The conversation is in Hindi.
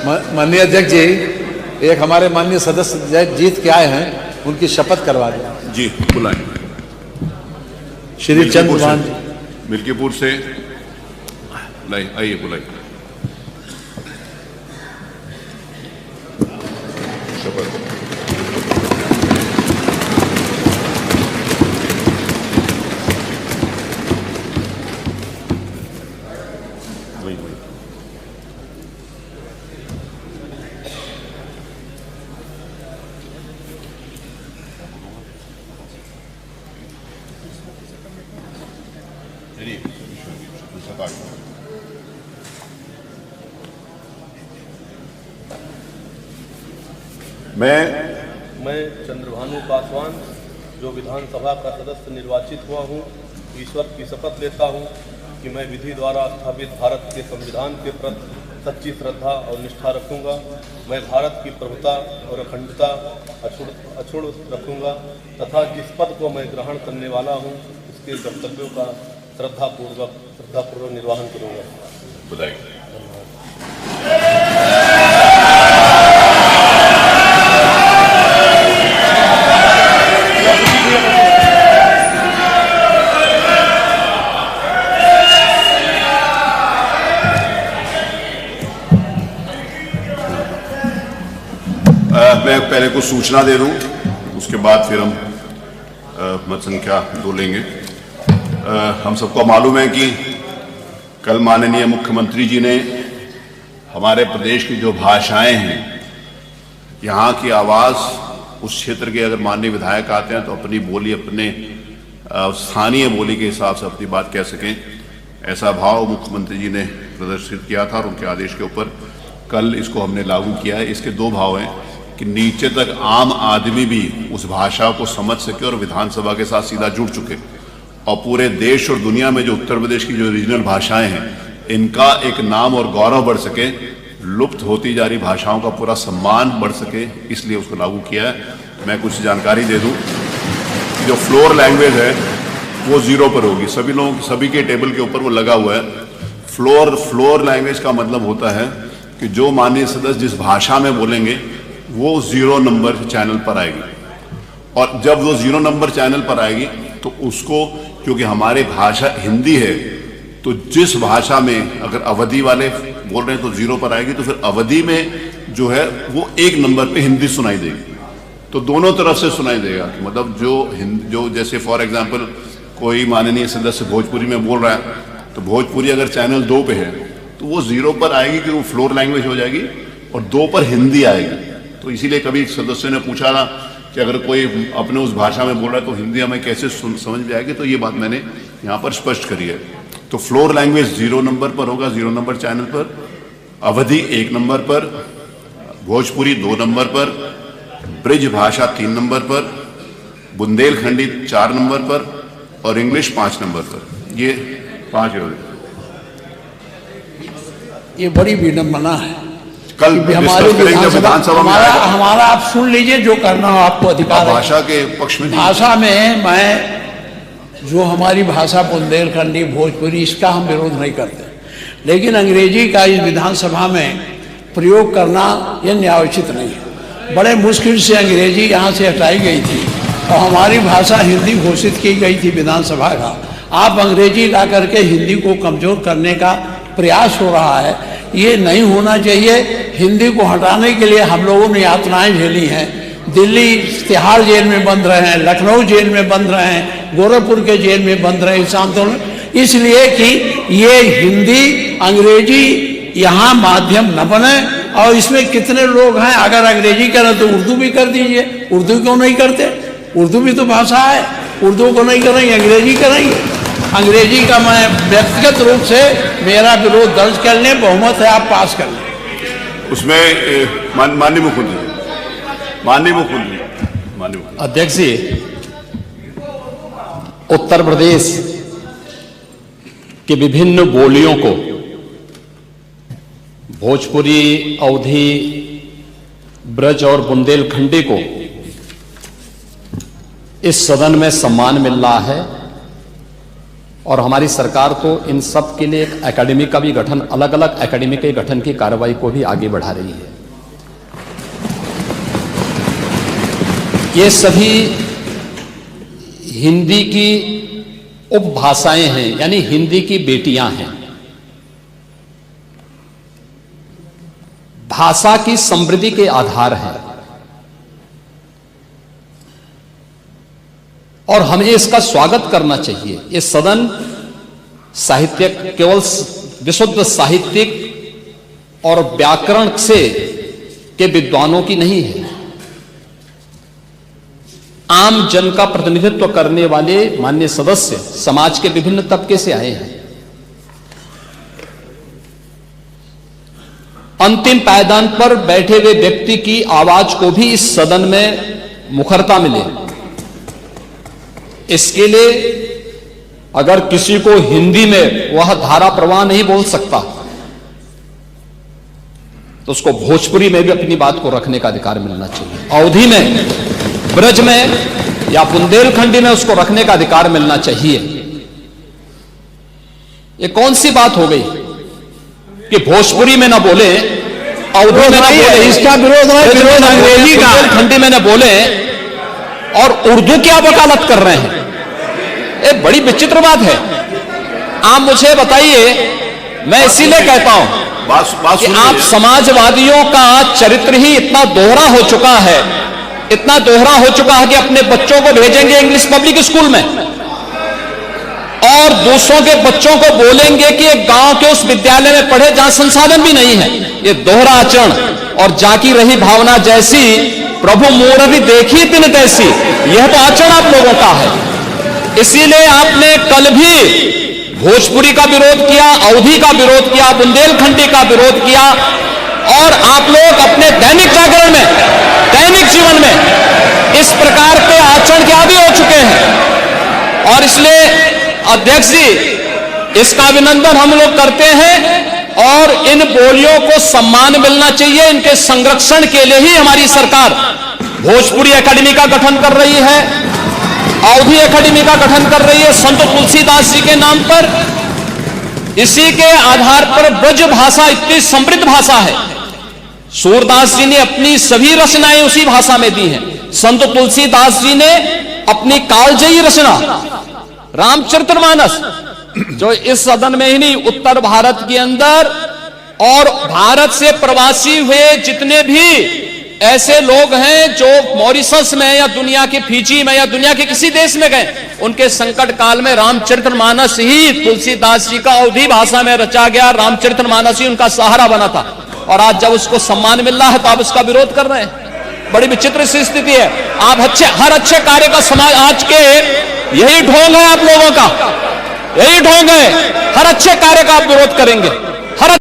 माननीय अध्यक्ष जी, एक हमारे माननीय सदस्य जीत के आए हैं, उनकी शपथ करवा दें। जी बुलाएं। श्री चंद्रभान मिल्कीपुर से आइए, बुलाइए। शपथ। मैं चंद्रभानु पासवान, जो विधानसभा का सदस्य निर्वाचित हुआ हूँ, ईश्वर की शपथ लेता हूँ कि मैं विधि द्वारा स्थापित भारत के संविधान के प्रति सच्ची श्रद्धा और निष्ठा रखूँगा। मैं भारत की प्रभुता और अखंडता अक्षुण्ण रखूँगा तथा जिस पद को मैं ग्रहण करने वाला हूँ उसके कर्तव्यों का श्रद्धापूर्वक निर्वहन करूँगा। बधाई। मैं पहले कुछ सूचना दे दूं, उसके बाद फिर हम मत संख्या 2 लेंगे। हम सबको मालूम है कि कल माननीय मुख्यमंत्री जी ने हमारे प्रदेश की जो भाषाएं हैं, यहाँ की आवाज़ उस क्षेत्र के अगर माननीय विधायक आते हैं तो अपनी बोली, अपने स्थानीय बोली के हिसाब से अपनी बात कह सकें, ऐसा भाव मुख्यमंत्री जी ने प्रदर्शित किया था और उनके आदेश के ऊपर कल इसको हमने लागू किया है। इसके 2 भाव हैं कि नीचे तक आम आदमी भी उस भाषा को समझ सके और विधानसभा के साथ सीधा जुड़ चुके, और पूरे देश और दुनिया में जो उत्तर प्रदेश की जो रीजनल भाषाएं हैं, इनका एक नाम और गौरव बढ़ सके, लुप्त होती जा रही भाषाओं का पूरा सम्मान बढ़ सके, इसलिए उसको लागू किया है। मैं कुछ जानकारी दे दूं, जो फ्लोर लैंग्वेज है वो 0 पर होगी। सभी लोगों की, सभी के टेबल के ऊपर वो लगा हुआ है। फ्लोर लैंग्वेज का मतलब होता है कि जो माननीय सदस्य जिस भाषा में बोलेंगे वो 0 नंबर चैनल पर आएगी, और जब वो 0 नंबर चैनल पर आएगी तो उसको, क्योंकि हमारी भाषा हिंदी है, तो जिस भाषा में अगर अवधि वाले बोल रहे हैं तो 0 पर आएगी, तो फिर अवधि में जो है वो 1 नंबर पे हिंदी सुनाई देगी। तो दोनों तरफ से सुनाई देगा, मतलब जो जैसे फॉर एग्जाम्पल कोई माननीय सदस्य भोजपुरी में बोल रहा है, तो भोजपुरी अगर चैनल 2 पे है तो वो 0 पर आएगी कि वो फ्लोर लैंग्वेज हो जाएगी, और 2 पर हिंदी आएगी। तो इसीलिए कभी सदस्य ने पूछा ना कि अगर कोई अपने उस भाषा में बोल रहा है तो हिंदी हमें कैसे समझ में आएगी, तो ये बात मैंने यहाँ पर स्पष्ट करी है। तो फ्लोर लैंग्वेज 0 नंबर पर होगा, 0 नंबर चैनल पर, अवधि 1 नंबर पर, भोजपुरी 2 नंबर पर, ब्रिज भाषा 3 नंबर पर, बुंदेलखंडी 4 नंबर पर और इंग्लिश 5 नंबर पर। ये 5 हो गए। ये बड़ी विडंबना है। कल हमारे विधानसभा में हमारा आप सुन लीजिए, जो करना हो आपको अधिकार है। भाषा के पक्ष में, भाषा में मैं, जो हमारी भाषा बुंदेलखंडी भोजपुरी, इसका हम विरोध नहीं करते, लेकिन अंग्रेजी का इस विधानसभा में प्रयोग करना यह न्यायोचित नहीं है। बड़े मुश्किल से अंग्रेजी यहाँ से हटाई गई थी और हमारी भाषा हिंदी घोषित की गई थी विधानसभा का। आप अंग्रेजी ला करके हिंदी को कमजोर करने का प्रयास हो रहा है, ये नहीं होना चाहिए। हिंदी को हटाने के लिए हम लोगों ने यातनाएं झेली हैं। दिल्ली तिहाड़ जेल में बंद रहे हैं, लखनऊ जेल में बंद रहे हैं, गोरखपुर के जेल में बंद रहे इस आंदोलन, इसलिए कि ये हिंदी अंग्रेजी यहाँ माध्यम न बने। और इसमें कितने लोग हैं, अगर अंग्रेजी करें तो उर्दू भी कर दीजिए। उर्दू क्यों नहीं करते? उर्दू भी तो भाषा है। उर्दू को नहीं करेंगे, अंग्रेजी करेंगे। अंग्रेजी का मैं व्यक्तिगत रूप से मेरा विरोध दर्ज कर लें, बहुमत है, आप पास कर लें। उसमें माननीय मुख्यमंत्री अध्यक्ष जी, उत्तर प्रदेश के विभिन्न बोलियों को, भोजपुरी, अवधी, ब्रज और बुंदेलखंडी को इस सदन में सम्मान मिल रहा है। और हमारी सरकार तो इन सब के लिए एक एकेडमी का भी गठन, अलग अलग एकेडमी के गठन की कार्रवाई को भी आगे बढ़ा रही है। ये सभी हिंदी की उपभाषाएं हैं, यानी हिंदी की बेटियां हैं। भाषा की समृद्धि के आधार हैं और हमें इसका स्वागत करना चाहिए। ये सदन साहित्य केवल विशुद्ध साहित्यिक और व्याकरण से के विद्वानों की नहीं है, आम जन का प्रतिनिधित्व करने वाले माननीय सदस्य समाज के विभिन्न तबके से आए हैं। अंतिम पायदान पर बैठे हुए व्यक्ति की आवाज को भी इस सदन में मुखरता मिले, इसके लिए अगर किसी को हिंदी में वह धारा प्रवाह नहीं बोल सकता तो उसको भोजपुरी में भी अपनी बात को रखने का अधिकार मिलना चाहिए, अवधी में, ब्रज में या बुंदेलखंडी में उसको रखने का अधिकार मिलना चाहिए। ये कौन सी बात हो गई कि भोजपुरी में ना बोले, अवधी में ना बोले, इसका विरोध है, विरोध अंग्रेजी का, बुंदेलखंडी में ना बोले और उर्दू की आप वकालत कर रहे हैं। ये बड़ी विचित्र बात है। आप मुझे बताइए, मैं इसीलिए कहता हूं कि आप समाजवादियों का चरित्र ही इतना दोहरा हो चुका है, इतना दोहरा हो चुका है कि अपने बच्चों को भेजेंगे इंग्लिश पब्लिक स्कूल में और दूसरों के बच्चों को बोलेंगे कि एक गांव के उस विद्यालय में पढ़े जहां संसाधन भी नहीं है। ये दोहरा आचरण और जाकी रही भावना जैसी प्रभु मूर्ति देखी तिन तैसी, यह तो आचरण आप लोगों का है। इसीलिए आपने कल भी भोजपुरी का विरोध किया, अवधी का विरोध किया, बुंदेलखंडी का विरोध किया और आप लोग अपने दैनिक जागरण में, दैनिक जीवन में इस प्रकार के आचरण के आदी हो चुके हैं। और इसलिए अध्यक्ष जी, इसका अभिनंदन हम लोग करते हैं और इन बोलियों को सम्मान मिलना चाहिए। इनके संरक्षण के लिए ही हमारी सरकार भोजपुरी एकेडमी का गठन कर रही है, अवधी एकेडमी का गठन कर रही है संत तुलसीदास जी के नाम पर। इसी के आधार पर ब्रज भाषा इतनी समृद्ध भाषा है। सूरदास जी ने अपनी सभी रचनाएं उसी भाषा में दी हैं। संत तुलसीदास जी ने अपनी कालजयी रचना रामचरितमानस, जो इस सदन में ही नहीं, उत्तर भारत के अंदर और भारत से प्रवासी हुए जितने भी ऐसे लोग हैं जो मॉरिशस में या दुनिया के फिजी में या दुनिया के किसी देश में गए, उनके संकट काल में रामचरितमानस ही तुलसीदास जी का अवधी भाषा में रचा गया, रामचरितमानस ही उनका सहारा बना था। और आज जब उसको सम्मान मिल रहा है तो आप उसका विरोध कर रहे हैं। बड़ी विचित्र सी स्थिति है। आप हर अच्छे कार्य का समाज, आज के यही ढोंग है आप लोगों का, यही ढोंग है, हर अच्छे कार्य का आप विरोध करेंगे।